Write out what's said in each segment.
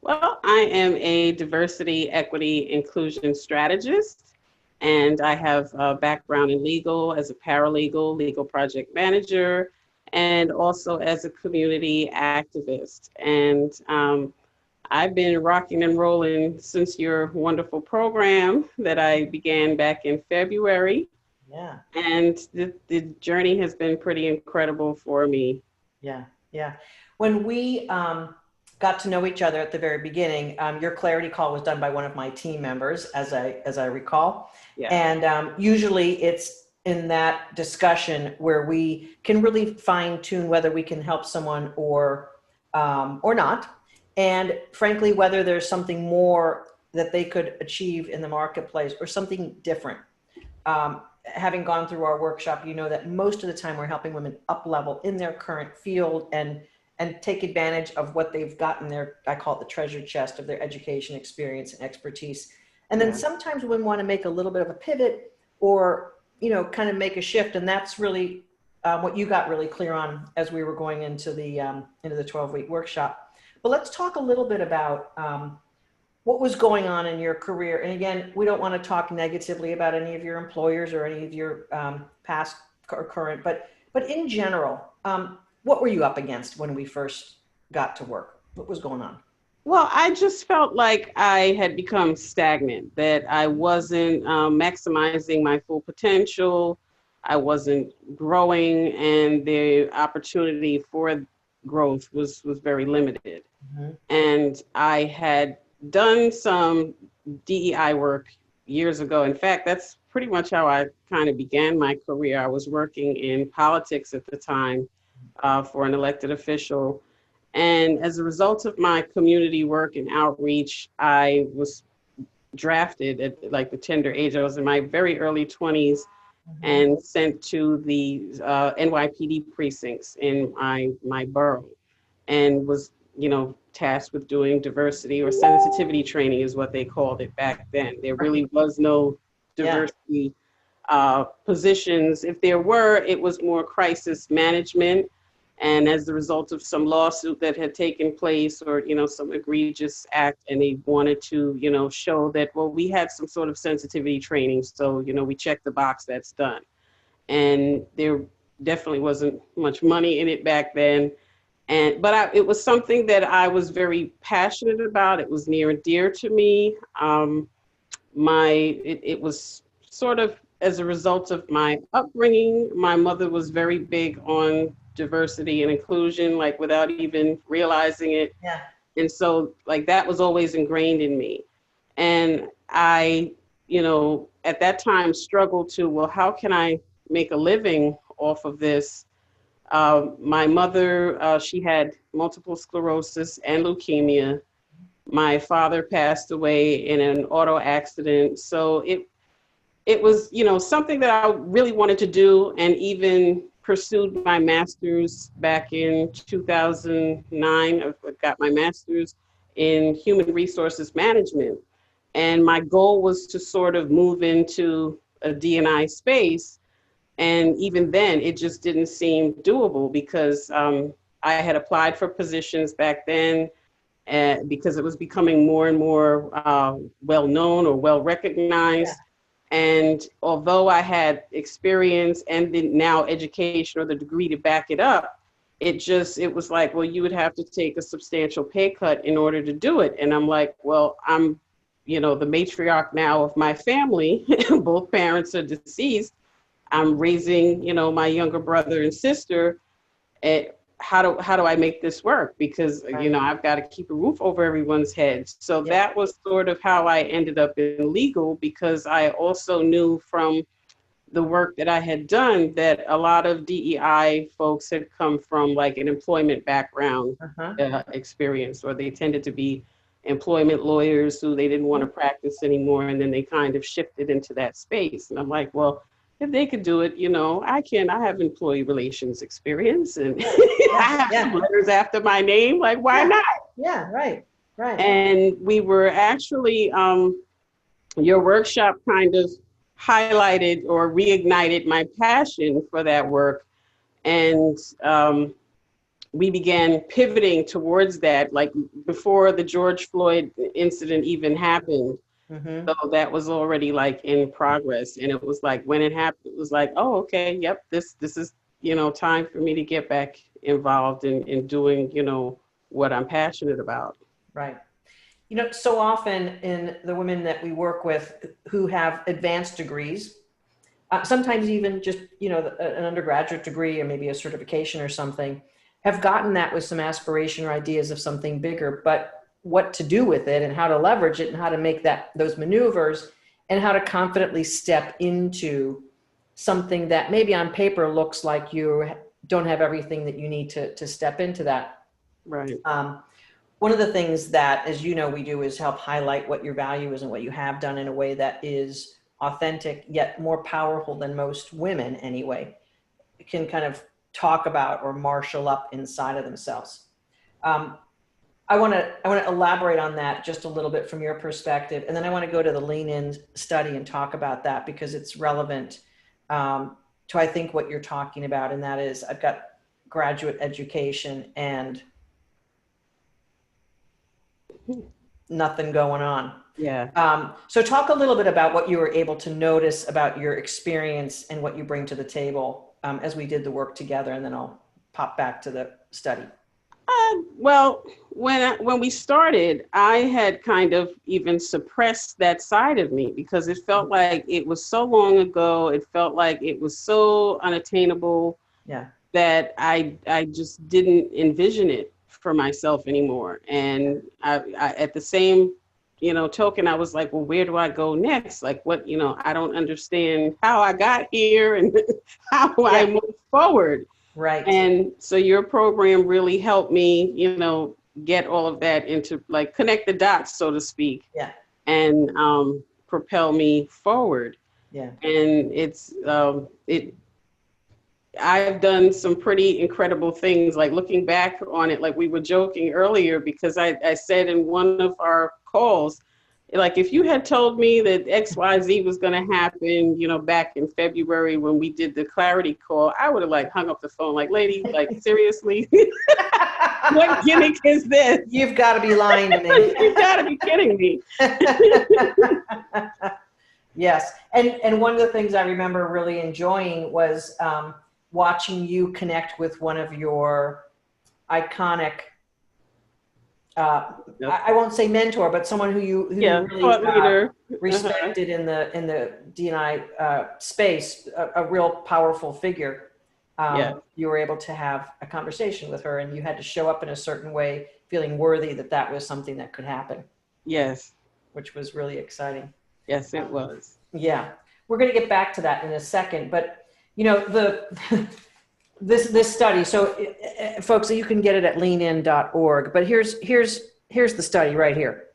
Well, I am a diversity, equity, inclusion strategist, and I have a background in legal as a paralegal, legal project manager, and also as a community activist. And I've been rocking and rolling since your wonderful program that I began back in February. Yeah, And the journey has been pretty incredible for me. yeah, yeah. When we got to know each other at the very beginning, your clarity call was done by one of my team members, as I recall. Yeah. And usually, it's in that discussion where we can really fine tune whether we can help someone or not, and frankly, whether there's something more that they could achieve in the marketplace or something different. Having gone through our workshop, you know that most of the time we're helping women up level in their current field and take advantage of what they've got in their, I call it the treasure chest of their education, experience, and expertise. And then Yeah. sometimes women want to make a little bit of a pivot or, kind of make a shift. And that's really what you got really clear on as we were going into the 12-week workshop. But let's talk a little bit about what was going on in your career. And again, we don't want to talk negatively about any of your employers or any of your past or current, but in general, what were you up against when we first got to work? What was going on? Well, I just felt like I had become stagnant, that I wasn't maximizing my full potential. I wasn't growing, and the opportunity for growth was very limited. Mhm. And I had done some DEI work years ago. In fact, that's pretty much how I kind of began my career. I was working in politics at the time for an elected official. And as a result of my community work and outreach, I was drafted at like the tender age. I was in my very early 20s Mhm. and sent to the NYPD precincts in my borough and was, tasked with doing diversity or sensitivity training is what they called it back then. There Right. really was no Yeah. diversity positions. If there were, it was more crisis management. And as a result of some lawsuit that had taken place or, some egregious act, and they wanted to, show that, well, we had some sort of sensitivity training. So, we checked the box, that's done. And there definitely wasn't much money in it back then. It was something that I was very passionate about. It was near and dear to me. It was sort of as a result of my upbringing. My mother was very big on diversity and inclusion, like without even realizing it. Yeah. And so, like, that was always ingrained in me. And I, at that time struggled to, well, how can I make a living off of this? My mother, she had multiple sclerosis and leukemia. My father passed away in an auto accident. So it was, something that I really wanted to do, and even pursued my master's back in 2009. I got my master's in human resources management. And my goal was to sort of move into a D&I space. And even then, it just didn't seem doable because I had applied for positions back then because it was becoming more and more well known or well Yeah. recognized. And although I had experience and the now education or the degree to back it up, it was like, well, you would have to take a substantial pay cut in order to do it. And I'm like, well, I'm, the matriarch now of my family. Both parents are deceased. I'm raising, my younger brother and sister. How do I make this work? Because Right. I've got to keep a roof over everyone's heads. So Yeah. that was sort of how I ended up in legal, because I also knew from the work that I had done that a lot of DEI folks had come from like an employment background Uh-huh. experience, or they tended to be employment lawyers who they didn't want to practice anymore, and then they kind of shifted into that space. And I'm like, well, if they could do it, I can. I have employee relations experience, and I Yeah. have some Yeah. letters after my name. Like, why Yeah. not? Yeah. Right. Right. And we were actually, your workshop kind of highlighted or reignited my passion for that work. And we began pivoting towards that, like before the George Floyd incident even happened. Mm-hmm. So that was already like in progress. And it was like when it happened, it was like, oh, okay, yep, this is, time for me to get back involved in doing, what I'm passionate about. Right. So often in the women that we work with who have advanced degrees, sometimes even just, an undergraduate degree or maybe a certification or something, have gotten that with some aspiration or ideas of something bigger, but what to do with it and how to leverage it and how to make those maneuvers and how to confidently step into something that maybe on paper looks like you don't have everything that you need to step into that. Right. Um, One of the things that, as you know, we do is help highlight what your value is and what you have done in a way that is authentic, yet more powerful than most women anyway, can kind of talk about or marshal up inside of themselves. Um, I want to elaborate on that just a little bit from your perspective, and then I want to go to the Lean In study and talk about that because it's relevant to I think what you're talking about, and that is I've got graduate education and nothing going on. Yeah. So talk a little bit about what you were able to notice about your experience and what you bring to the table as we did the work together, and then I'll pop back to the study. Well, when we started, I had kind of even suppressed that side of me because it felt like it was so long ago. It felt like it was so unattainable Yeah. that I just didn't envision it for myself anymore. And I at the same, token, I was like, well, where do I go next? Like, what, I don't understand how I got here and how I Yeah. move forward. Right. And so your program really helped me, get all of that into like connect the dots, so to speak, Yeah. and propel me forward. Yeah. And I've done some pretty incredible things, like looking back on it, like we were joking earlier, because I said in one of our calls, like if you had told me that XYZ was going to happen, back in February when we did the clarity call, I would have like hung up the phone, like, lady, like seriously, what gimmick is this? You've got to be lying to me. You got to be kidding me. Yes. And one of the things I remember really enjoying was watching you connect with one of your iconic, Yep. I won't say mentor, but someone who Yeah, really thought leader. Uh-huh. respected in the D&I space, a real powerful figure. Yeah. You were able to have a conversation with her, and you had to show up in a certain way, feeling worthy that was something that could happen, Yes. which was really exciting. Yes, it was. Yeah, we're going to get back to that in a second, but the this study. So, folks, you can get it at leanin.org. But here's the study right here: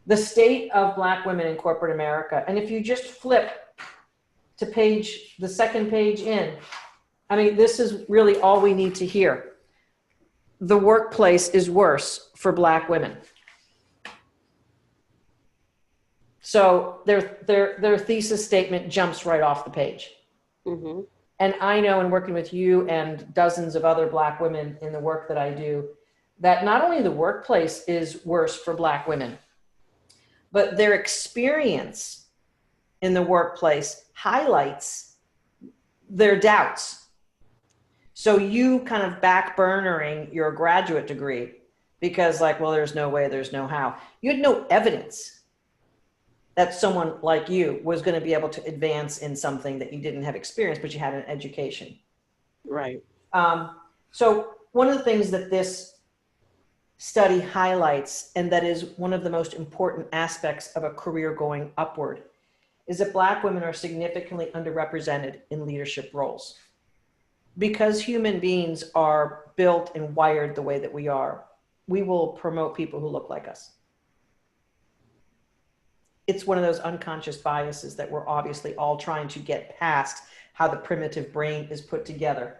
the state of Black women in corporate America. And if you just flip to the second page in, I mean, this is really all we need to hear. The workplace is worse for Black women. So their thesis statement jumps right off the page. Mm-hmm. And I know in working with you and dozens of other Black women in the work that I do, that not only the workplace is worse for Black women, but their experience in the workplace highlights their doubts. So you kind of backburnering your graduate degree because like, well, there's no way, there's no how. You had no evidence that someone like you was going to be able to advance in something that you didn't have experience, but you had an education. Right. So one of the things that this study highlights, and that is one of the most important aspects of a career going upward, is that Black women are significantly underrepresented in leadership roles. Because human beings are built and wired the way that we are, we will promote people who look like us. It's one of those unconscious biases that we're obviously all trying to get past, how the primitive brain is put together.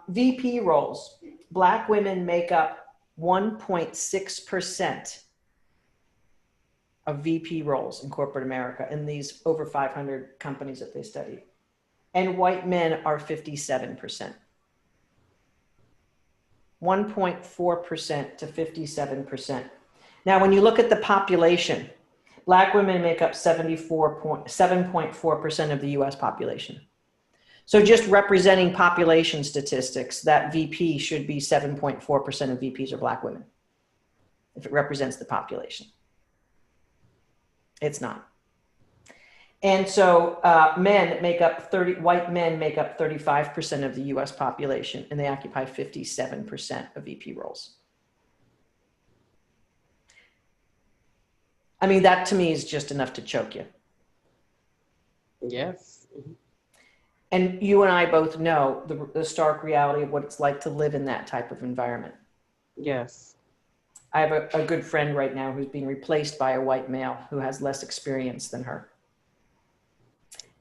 VP roles, Black women make up 1.6% of VP roles in corporate America in these over 500 companies that they studied. And white men are 57%. 1.4% to 57%. Now, when you look at the population, Black women make up 7.4% of the US population. So just representing population statistics, that VP should be 7.4% of VPs are Black women, if it represents the population. It's not. And so white men make up 35% of the US population, and they occupy 57% of VP roles. I mean, that to me is just enough to choke you. Yes. And you and I both know the stark reality of what it's like to live in that type of environment. Yes. I have a good friend right now who's being replaced by a white male who has less experience than her.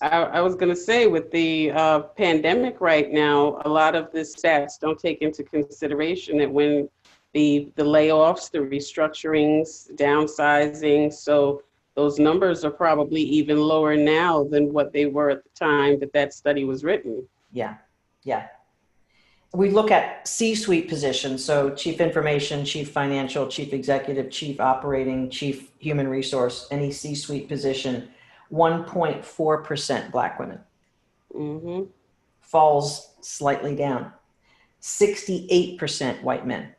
I was going to say, with the pandemic right now, a lot of the stats don't take into consideration that when the layoffs, the restructurings, downsizing, so those numbers are probably even lower now than what they were at the time that that study was written. Yeah, yeah. We look at C-suite positions, so chief information, chief financial, chief executive, chief operating, chief human resource, any C-suite position, 1.4% Black women. Mm-hmm. Falls slightly down. 68% white men.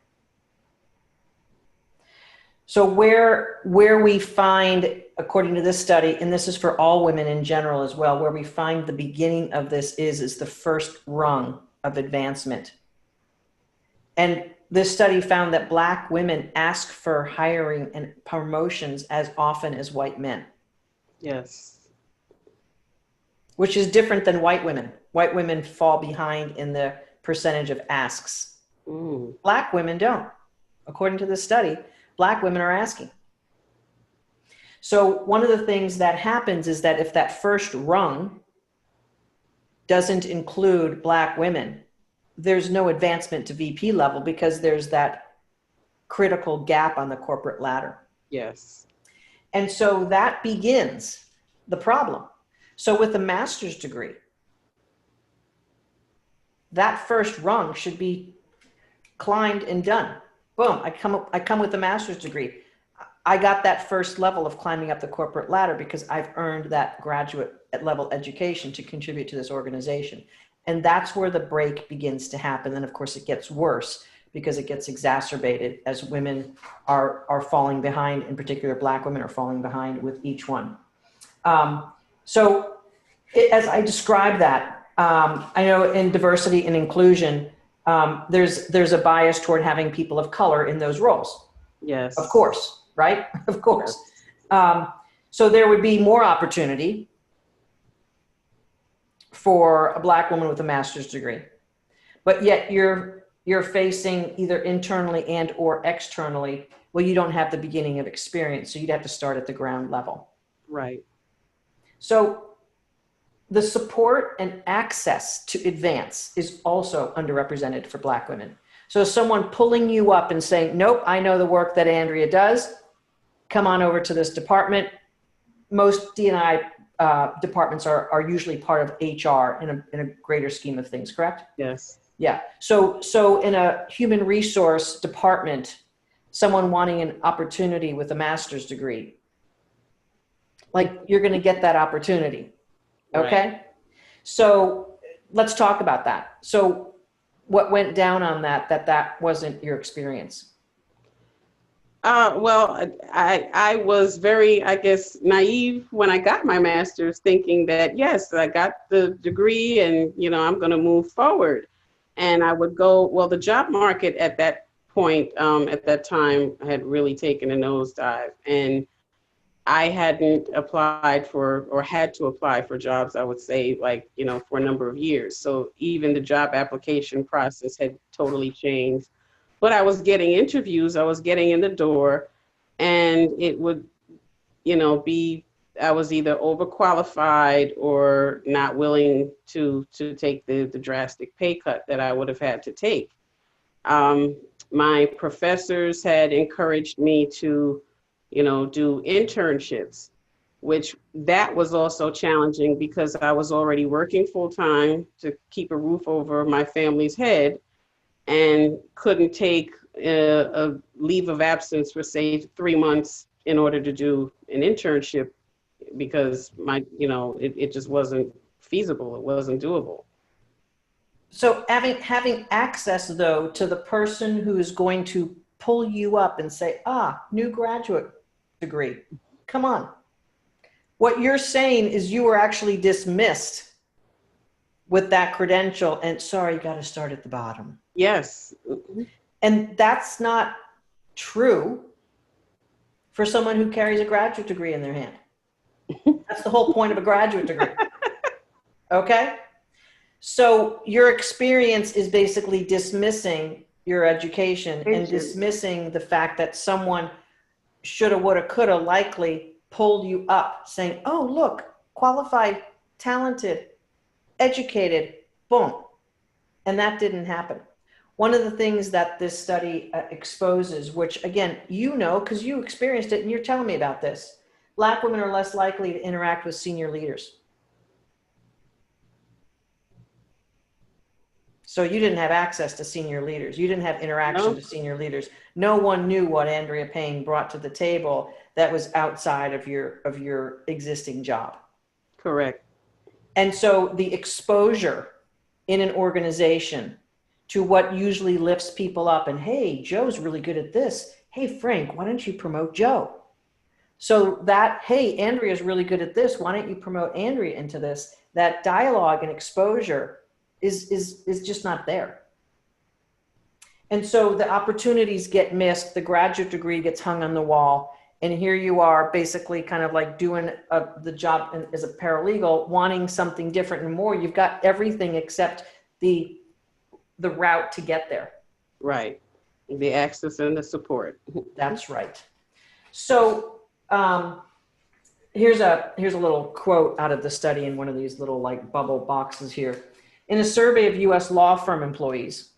So where we find, according to this study, and this is for all women in general as well, where we find the beginning of this is the first rung of advancement. And this study found that Black women ask for hiring and promotions as often as white men. Yes. Which is different than white women. White women fall behind in the percentage of asks. Black women don't. According to this study, Black women are asking. So one of the things that happens is that if that first rung doesn't include Black women, there's no advancement to VP level because there's that critical gap on the corporate ladder. Yes. And so that begins the problem. So with a master's degree, that first rung should be climbed and done. Boom, I come with a master's degree. I got that first level of climbing up the corporate ladder because I've earned that graduate level education to contribute to this organization. And that's where the break begins to happen. And of course it gets worse because it gets exacerbated as women are falling behind, in particular Black women are falling behind with each one. As I describe that, I know in diversity and inclusion, there's a bias toward having people of color in those roles. Yes. Of course, right? Of course. So there would be more opportunity for a Black woman with a master's degree, but yet you're facing either internally and or externally, well, you don't have the beginning of experience, so you'd have to start at the ground level. Right. So the support and access to advance is also underrepresented for Black women. So someone pulling you up and saying, nope, I know the work that Andrea does. Come on over to this department. Most D&I departments are usually part of HR in a greater scheme of things, correct? Yes. Yeah. So in a human resource department, someone wanting an opportunity with a master's degree, like you're going to get that opportunity. Okay. Right. So let's talk about that. So what went down on that wasn't your experience? Well, I was very, I guess, naive when I got my master's, thinking that, yes, I got the degree and, I'm going to move forward. And I would go, well, the job market at that point, at that time, had really taken a nosedive. And I hadn't applied for or had to apply for jobs, I would say, for a number of years. So even the job application process had totally changed. But I was getting interviews, I was getting in the door, and it would, I was either overqualified or not willing to take the drastic pay cut that I would have had to take. My professors had encouraged me to do internships, which that was also challenging because I was already working full time to keep a roof over my family's head. and couldn't take a leave of absence for say 3 months in order to do an internship because it just wasn't feasible. It wasn't doable. So having access though to the person who is going to pull you up and say, new graduate degree, come on. What you're saying is you were actually dismissed with that credential and sorry, you got to start at the bottom. Yes. And that's not true for someone who carries a graduate degree in their hand. That's the whole point of a graduate degree. Okay? So your experience is basically dismissing your education and dismissing the fact that someone shoulda, woulda, coulda likely pulled you up saying, oh, look, qualified, talented, educated, boom. And that didn't happen. One of the things that this study exposes, which again, because you experienced it and you're telling me about this, Black women are less likely to interact with senior leaders. So you didn't have access to senior leaders. You didn't have interaction to senior leaders. No one knew what Andrea Payne brought to the table that was outside of your existing job. Correct. And so the exposure in an organization to what usually lifts people up and, hey, Joe's really good at this. Hey, Frank, why don't you promote Joe? So that, hey, Andrea's really good at this. Why don't you promote Andrea into this? That dialogue and exposure is just not there. And so the opportunities get missed. The graduate degree gets hung on the wall. And here you are basically kind of like doing the job as a paralegal, wanting something different and more. You've got everything except the route to get there. Right. The access and the support. That's right. So here's a little quote out of the study in one of these little like bubble boxes here. In a survey of U.S. law firm employees,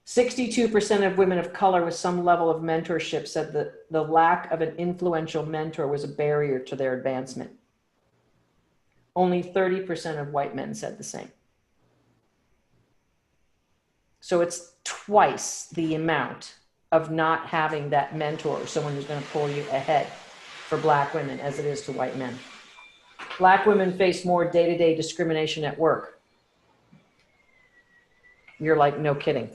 62% of women of color with some level of mentorship said that the lack of an influential mentor was a barrier to their advancement. Only 30% of white men said the same. So it's twice the amount of not having that mentor, someone who's going to pull you ahead for Black women as it is to white men. Black women face more day-to-day discrimination at work. You're like, no kidding.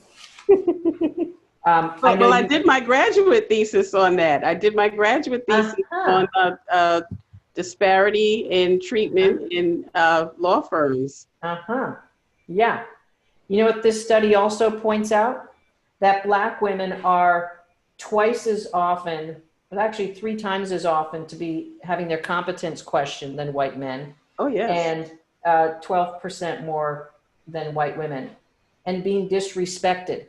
I did my graduate thesis on that. I did my graduate thesis on disparity in treatment in law firms. Yeah. You know what this study also points out? That Black women are twice as often, but actually 3 times as often to be having their competence questioned than white men. Oh, yes. And 12% more than white women. And being disrespected,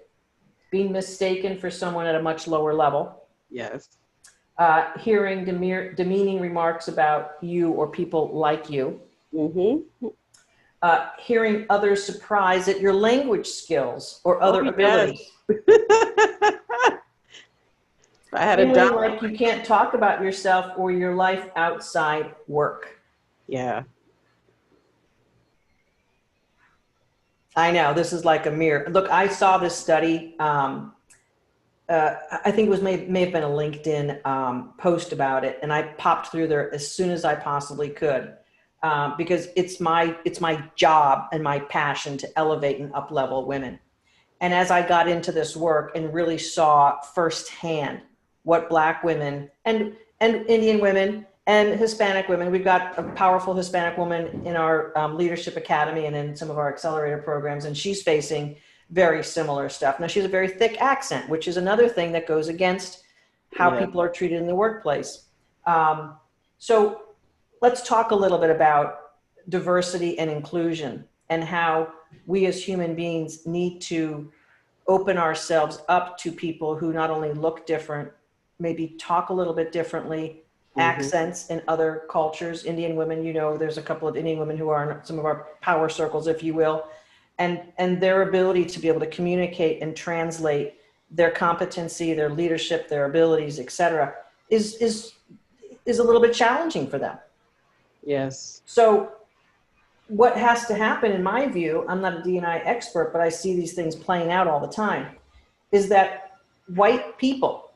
being mistaken for someone at a much lower level. Yes. Hearing demeaning remarks about you or people like you. Mm-hmm. Hearing others surprised at your language skills or other abilities. I had feeling like you can't talk about yourself or your life outside work. Yeah. I know, this is like a mirror. Look, I saw this study. I think it was may have been a LinkedIn post about it, and I popped through there as soon as I possibly could because it's my job and my passion to elevate and up-level women. And as I got into this work and really saw firsthand what Black women and Indian women and Hispanic women, we've got a powerful Hispanic woman in our Leadership Academy and in some of our accelerator programs, and she's facing very similar stuff. Now, she has a very thick accent, which is another thing that goes against how people are treated in the workplace. So let's talk a little bit about diversity and inclusion and how we as human beings need to open ourselves up to people who not only look different, maybe talk a little bit differently, accents in other cultures. Indian women, there's a couple of Indian women who are in some of our power circles, if you will, and their ability to be able to communicate and translate their competency, their leadership, their abilities, etc., is a little bit challenging for them. Yes. So what has to happen, in my view, I'm not a D&I expert, but I see these things playing out all the time, is that white people,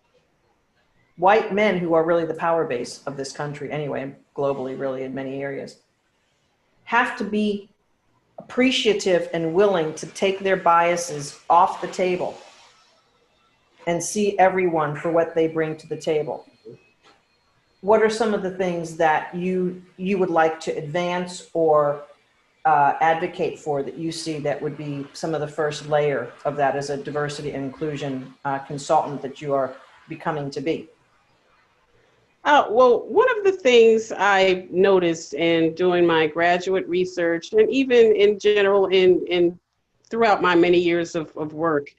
white men who are really the power base of this country anyway, globally, really, in many areas, have to be appreciative and willing to take their biases off the table and see everyone for what they bring to the table. What are some of the things that you would like to advance or advocate for that you see that would be some of the first layer of that as a diversity and inclusion consultant that you are becoming to be? Well, one of the things I noticed in doing my graduate research, and even in general in throughout my many years of work,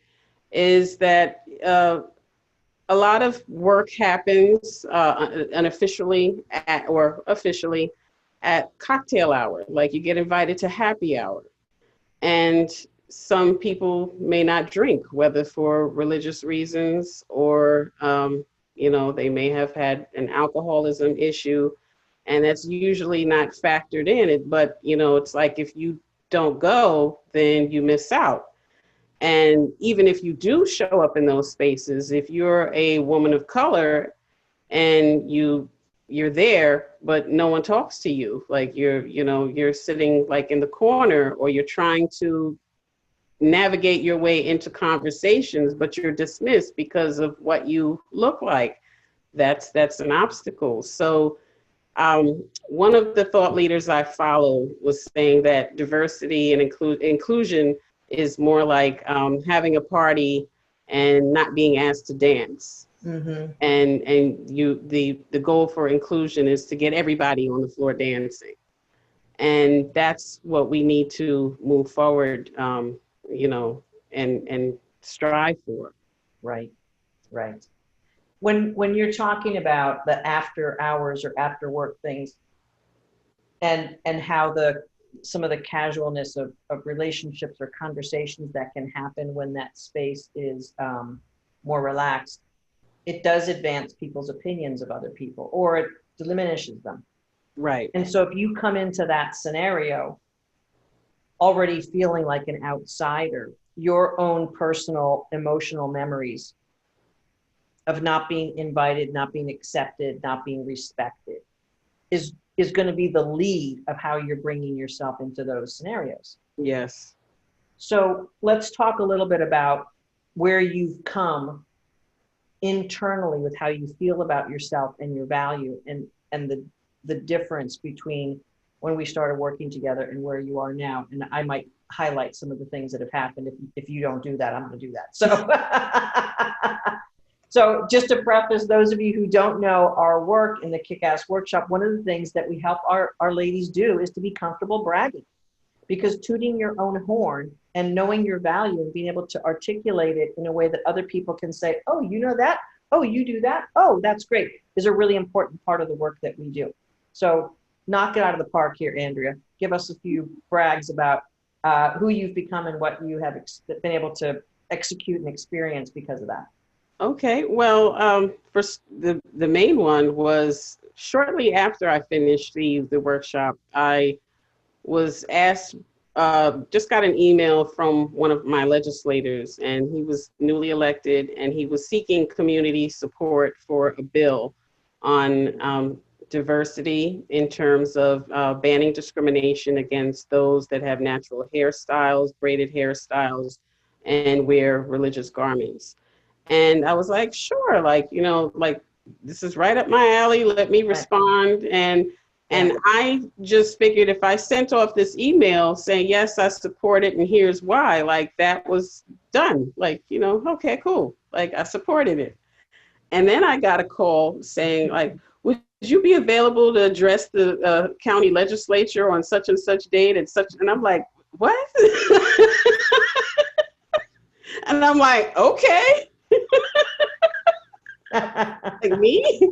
is that a lot of work happens unofficially or officially at cocktail hour. Like you get invited to happy hour, and some people may not drink, whether for religious reasons or, they may have had an alcoholism issue, and that's usually not factored in it. But, it's like if you don't go, then you miss out. And even if you do show up in those spaces, if you're a woman of color and you're there, but no one talks to you, like you're sitting like in the corner, or you're trying to navigate your way into conversations, but you're dismissed because of what you look like. That's an obstacle. So one of the thought leaders I follow was saying that diversity and inclusion is more like having a party and not being asked to dance. Mm-hmm. The goal for inclusion is to get everybody on the floor dancing, and that's what we need to move forward, and strive for. Right, right. When you're talking about the after hours or after work things, and how some of the casualness of relationships or conversations that can happen when that space is more relaxed, it does advance people's opinions of other people, or it diminishes them. Right. And so if you come into that scenario already feeling like an outsider, your own personal emotional memories of not being invited, not being accepted, not being respected is going to be the lead of how you're bringing yourself into those scenarios. Yes. So let's talk a little bit about where you've come internally with how you feel about yourself and your value, and the difference between when we started working together and where you are now. And I might highlight some of the things that have happened. If you don't do that, I'm going to do that. So just to preface, those of you who don't know our work in the Kick-Ass Workshop, one of the things that we help our ladies do is to be comfortable bragging, because tooting your own horn and knowing your value and being able to articulate it in a way that other people can say, oh, you know that? Oh, you do that? Oh, that's great, is a really important part of the work that we do. So knock it out of the park here, Andrea. Give us a few brags about who you've become and what you have been able to execute and experience because of that. Okay. Well, first, the main one was shortly after I finished the workshop, I was asked, just got an email from one of my legislators, and he was newly elected, and he was seeking community support for a bill on diversity in terms of banning discrimination against those that have natural hairstyles, braided hairstyles, and wear religious garments. And I was like, sure, like this is right up my alley. Let me respond. And I just figured if I sent off this email saying, yes, I support it and here's why, like that was done. Like, okay, cool. Like I supported it. And then I got a call saying, like, would you be available to address the county legislature on such and such date and such? And I'm like, what? And I'm like, okay. Like me?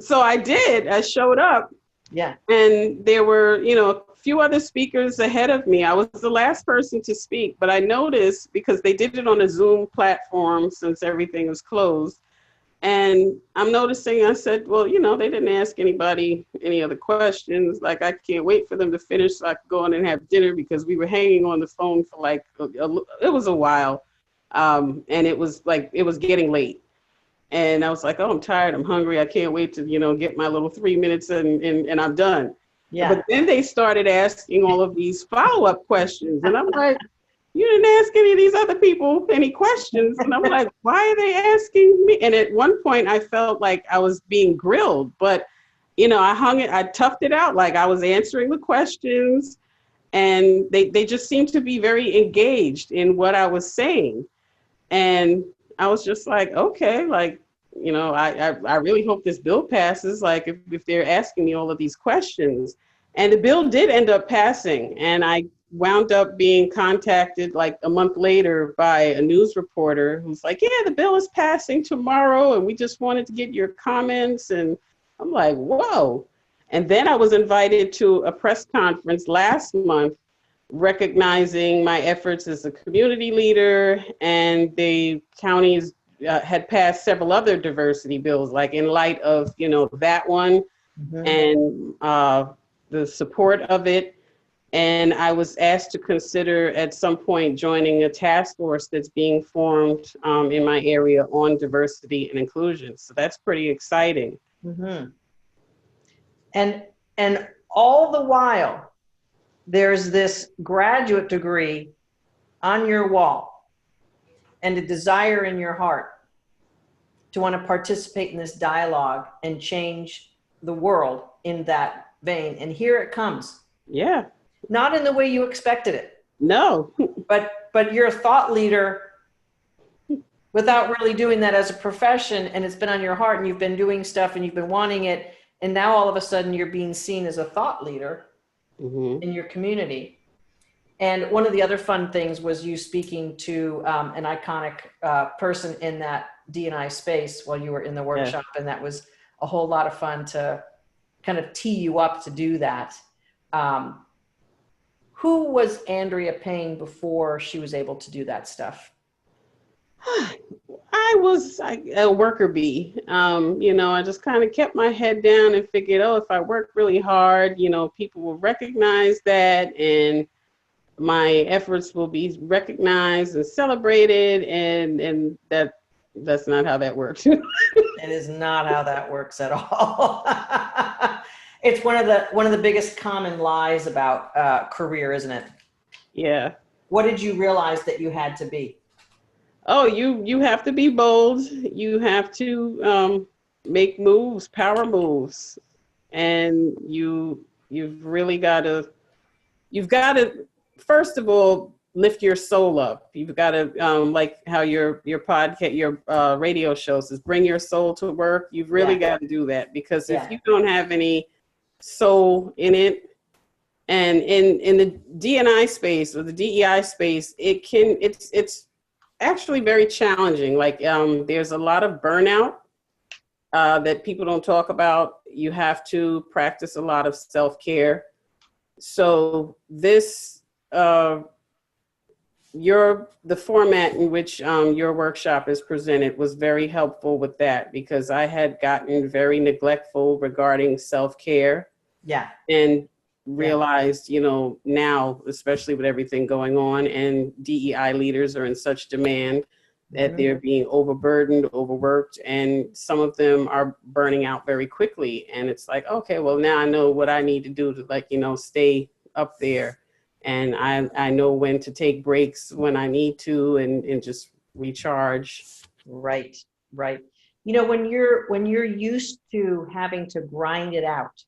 So I did. I showed up. Yeah. And there were, a few other speakers ahead of me. I was the last person to speak, but I noticed, because they did it on a Zoom platform since everything was closed, And I'm noticing, I said, well, they didn't ask anybody any other questions. Like, I can't wait for them to finish so I could go in and have dinner, because we were hanging on the phone for like, it was a while. And it was getting late. And I was like, oh, I'm tired. I'm hungry. I can't wait to, get my little 3 minutes and I'm done. Yeah. But then they started asking all of these follow-up questions. And I'm like, you didn't ask any of these other people any questions. And I'm like, why are they asking me? And at one point I felt like I was being grilled, but I toughed it out. Like, I was answering the questions, and they just seemed to be very engaged in what I was saying. And I was just like, okay, like, I really hope this bill passes. Like, if they're asking me all of these questions. And the bill did end up passing. And I wound up being contacted like a month later by a news reporter who's like, yeah, the bill is passing tomorrow, and we just wanted to get your comments. And I'm like, whoa. And then I was invited to a press conference last month recognizing my efforts as a community leader, and the counties had passed several other diversity bills, like in light of, that one Mm-hmm. and the support of it. And I was asked to consider at some point joining a task force that's being formed in my area on diversity and inclusion. So that's pretty exciting. Mm-hmm. And all the while, there's this graduate degree on your wall and a desire in your heart to want to participate in this dialogue and change the world in that vein. And here it comes. Yeah. Not in the way you expected it. No. But you're a thought leader without really doing that as a profession, and it's been on your heart, and you've been doing stuff and you've been wanting it, and now all of a sudden you're being seen as a thought leader Mm-hmm. in your community. And one of the other fun things was you speaking to an iconic person in that D&I space while you were in the workshop. Yeah. And that was a whole lot of fun to kind of tee you up to do that. Who was Andrea paying before she was able to do that stuff? I was a worker bee. I just kind of kept my head down and figured, oh, if I work really hard, people will recognize that, and my efforts will be recognized and celebrated, and that's not how that works. It is not how that works at all. It's one of the biggest common lies about career, isn't it? Yeah. What did you realize that you had to be? Oh, you have to be bold. You have to make moves, power moves, and you've really you've got to first of all lift your soul up. You've got to like how your podcast, your radio show says, bring your soul to work. You've really got to do that, because if you don't have any soul in it, and in the D&I space or the DEI space, it's actually very challenging. Like there's a lot of burnout that people don't talk about. You have to practice a lot of self-care. So this, the format in which your workshop is presented was very helpful with that, because I had gotten very neglectful regarding self-care. Yeah. And realized, now, especially with everything going on and DEI leaders are in such demand, that they're being overburdened, overworked, and some of them are burning out very quickly. And it's like, okay, well, now I know what I need to do to stay up there. And I know when to take breaks when I need to, and just recharge. Right. When you're used to having to grind it out,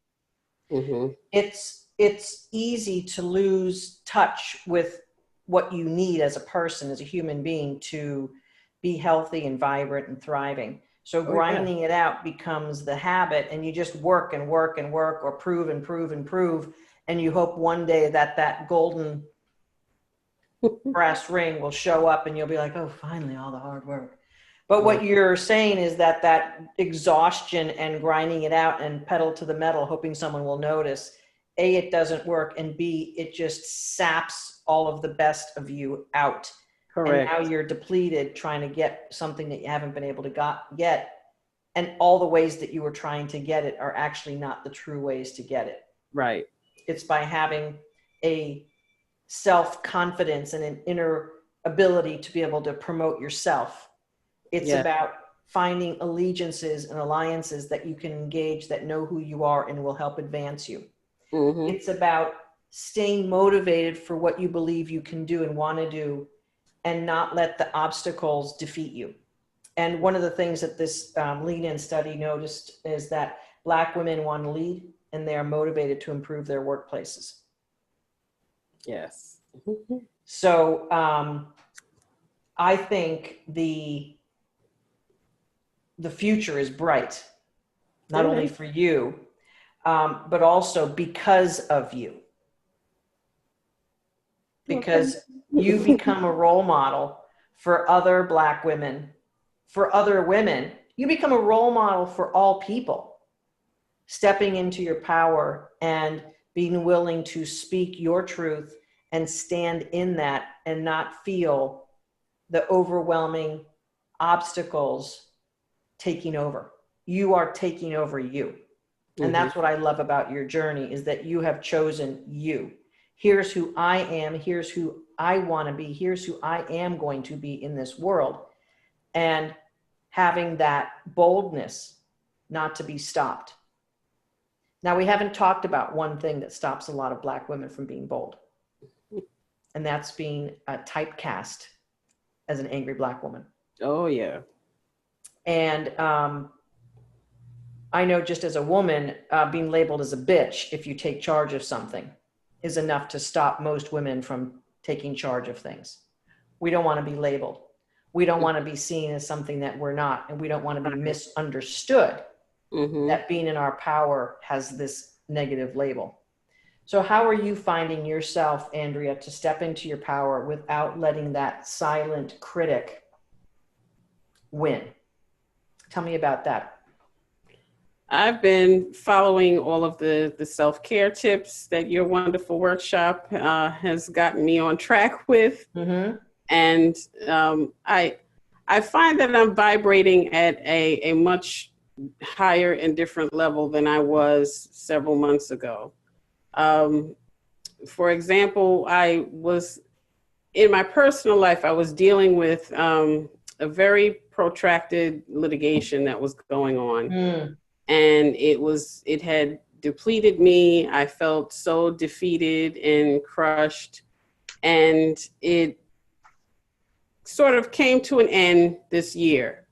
Mm-hmm. it's easy to lose touch with what you need as a person, as a human being, to be healthy and vibrant and thriving. So grinding it out becomes the habit, and you just work and work and work, or prove and prove and prove. And you hope one day that golden brass ring will show up, and you'll be like, oh, finally, all the hard work. But what you're saying is that exhaustion and grinding it out and pedal to the metal, hoping someone will notice, A, it doesn't work, and B, it just saps all of the best of you out. Correct. And now you're depleted trying to get something that you haven't been able to get And all the ways that you were trying to get it are actually not the true ways to get it. Right. It's by having a self-confidence and an inner ability to be able to promote yourself. It's Yeah. about finding allegiances and alliances that you can engage that know who you are and will help advance you. Mm-hmm. It's about staying motivated for what you believe you can do and want to do, and not let the obstacles defeat you. And one of the things that this lead-in study noticed is that Black women want to lead, and they are motivated to improve their workplaces. Yes. So I think the future is bright, not only for you, but also because of you. Because you become a role model for other Black women, for other women. You become a role model for all people, stepping into your power and being willing to speak your truth and stand in that and not feel the overwhelming obstacles taking over. You are taking over you. And that's what I love about your journey, is that you have chosen you. Here's who I am. Here's who I want to be. Here's who I am going to be in this world. And having that boldness not to be stopped. Now, we haven't talked about one thing that stops a lot of Black women from being bold. And that's being typecast as an angry Black woman. Oh, yeah. And I know, just as a woman, being labeled as a bitch if you take charge of something is enough to stop most women from taking charge of things. We don't want to be labeled. We don't want to be seen as something that we're not, and we don't want to be misunderstood that being in our power has this negative label. So how are you finding yourself, Andrea, to step into your power without letting that silent critic win? Tell me about that. I've been following all of the self-care tips that your wonderful workshop has gotten me on track with. And I find that I'm vibrating at a much higher and different level than I was several months ago. For example, I was, in my personal life, I was dealing with a very protracted litigation that was going on. And it had depleted me. I felt so defeated and crushed. And it sort of came to an end this year.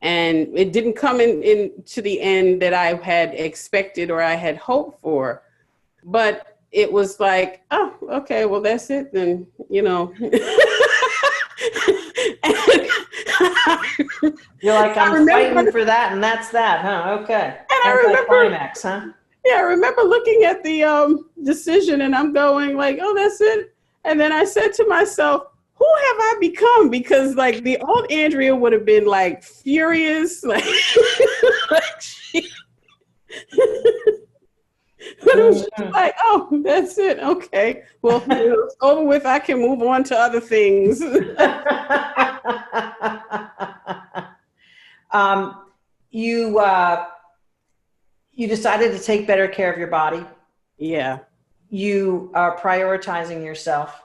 And it didn't come in to the end that I had expected or I had hoped for. But it was like, oh, okay, well, that's it then, you know. You're like, I'm fighting for that, and that's that, huh? Okay. And I remember, climax, huh? Yeah, I remember looking at the decision, and I'm going like, oh, that's it. And then I said to myself, who have I become? Because like the old Andrea would have been like furious, like, like she. But it was just like, oh, that's it. Okay. Well, it's over with. I can move on to other things. You decided to take better care of your body. Yeah. You are prioritizing yourself.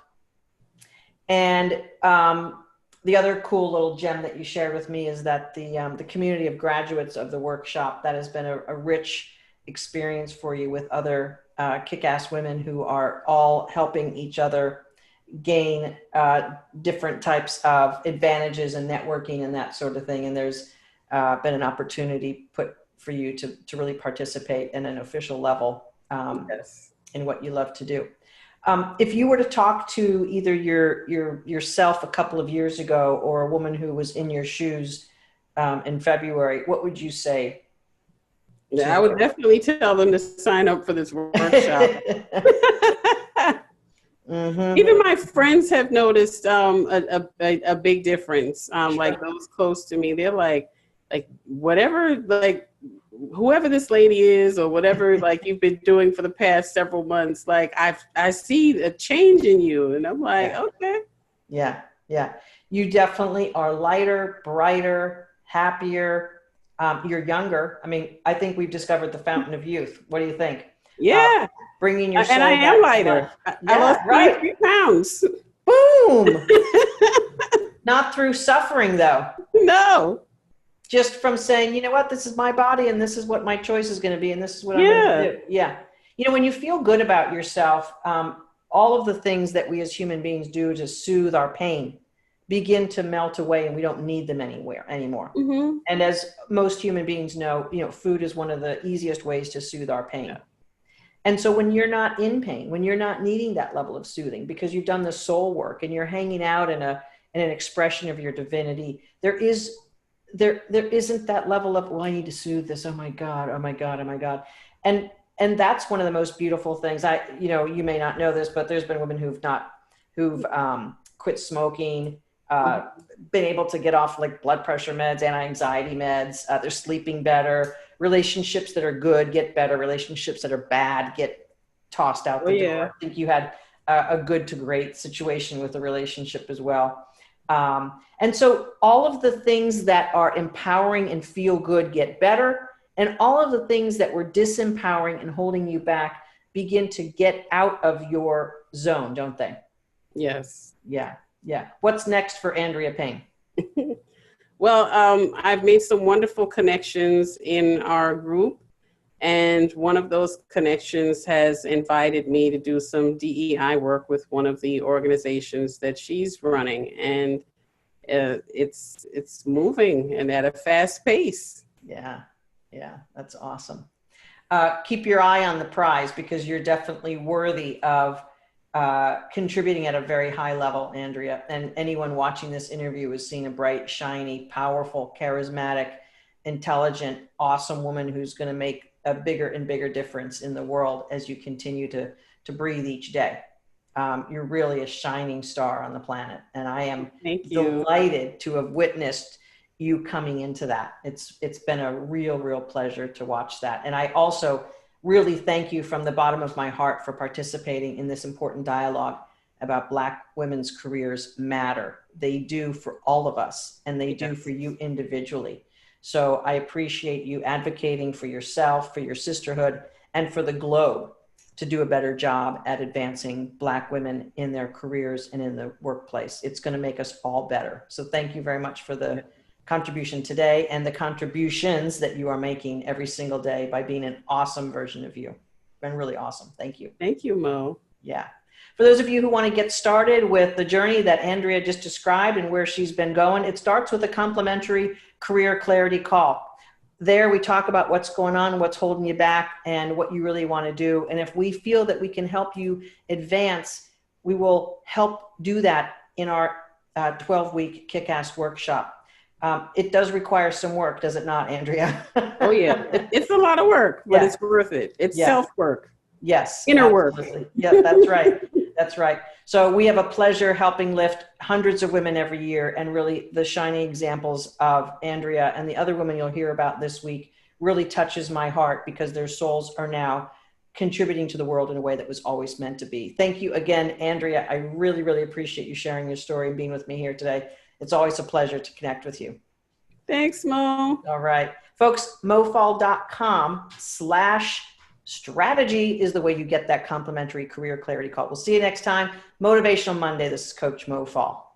And the other cool little gem that you shared with me is that the community of graduates of the workshop, that has been a rich experience for you with other kick-ass women who are all helping each other gain different types of advantages and networking and that sort of thing. And there's been an opportunity put for you to really participate in an official level in what you love to do. If you were to talk to either yourself a couple of years ago or a woman who was in your shoes in February, what would you say? Yeah, I would definitely tell them to sign up for this workshop. Even my friends have noticed a big difference. Like those close to me, they're like whatever, like whoever this lady is or whatever, like you've been doing for the past several months, like I see a change in you, and I'm like, okay. Yeah. You definitely are lighter, brighter, happier. You're younger. I mean, I think we've discovered the fountain of youth. What do you think? Uh, Yeah. Bringing your And I soul am back to life. lighter. I Yeah, lost right. 23 pounds. Boom. Not through suffering, though. No. Just from saying, you know what, this is my body and this is what my choice is going to be and this is what I'm going to Yeah. do. Yeah. You know, when you feel good about yourself, all of the things that we as human beings do to soothe our pain begin to melt away and we don't need them anymore. Mm-hmm. And as most human beings know, you know, food is one of the easiest ways to soothe our pain. Yeah. And so when you're not in pain, when you're not needing that level of soothing because you've done the soul work and you're hanging out in an expression of your divinity, there isn't that level of, well, I need to soothe this. Oh my God, oh my God, oh my God. And that's one of the most beautiful things. You know, you may not know this, but there's been women who've quit smoking, been able to get off like blood pressure meds, anti-anxiety meds. They're sleeping better. Relationships that are good get better. Relationships that are bad get tossed out Oh, the yeah. door. I think you had a good to great situation with the relationship as well. And so all of the things that are empowering and feel good get better. And all of the things that were disempowering and holding you back begin to get out of your zone, don't they? Yes. Yeah. Yeah. What's next for Andrea Payne? Well, I've made some wonderful connections in our group. And one of those connections has invited me to do some DEI work with one of the organizations that she's running. And it's moving and at a fast pace. Yeah. Yeah. That's awesome. Keep your eye on the prize because you're definitely worthy of contributing at a very high level, Andrea. And anyone watching this interview is seeing a bright, shiny, powerful, charismatic, intelligent, awesome woman who's going to make a bigger and bigger difference in the world as you continue to breathe each day. You're really a shining star on the planet. And I am delighted to have witnessed you coming into that. It's been a real pleasure to watch that. And I also really thank you from the bottom of my heart for participating in this important dialogue about Black women's careers matter. They do for all of us, and they do for you individually. So I appreciate you advocating for yourself, for your sisterhood, and for the globe to do a better job at advancing Black women in their careers and in the workplace. It's going to make us all better. So thank you very much for the contribution today and the contributions that you are making every single day by being an awesome version of you. Been really awesome. Thank you. Thank you, Mo. Yeah. For those of you who want to get started with the journey that Andrea just described and where she's been going, it starts with a complimentary career clarity call. There we talk about what's going on, what's holding you back, and what you really want to do. And if we feel that we can help you advance, we will help do that in our 12-week Kick-Ass workshop. It does require some work, does it not, Andrea? Oh, yeah. It's a lot of work, but it's worth it. It's self-work. Yes. Inner absolutely. work. Yeah, that's right. That's right. So we have a pleasure helping lift hundreds of women every year, and really the shining examples of Andrea and the other women you'll hear about this week really touches my heart because their souls are now contributing to the world in a way that was always meant to be. Thank you again, Andrea. I really appreciate you sharing your story and being with me here today. It's always a pleasure to connect with you. Thanks, Mo. All right. Folks, mofall.com/strategy is the way you get that complimentary career clarity call. We'll see you next time. Motivational Monday. This is Coach Mo Fall.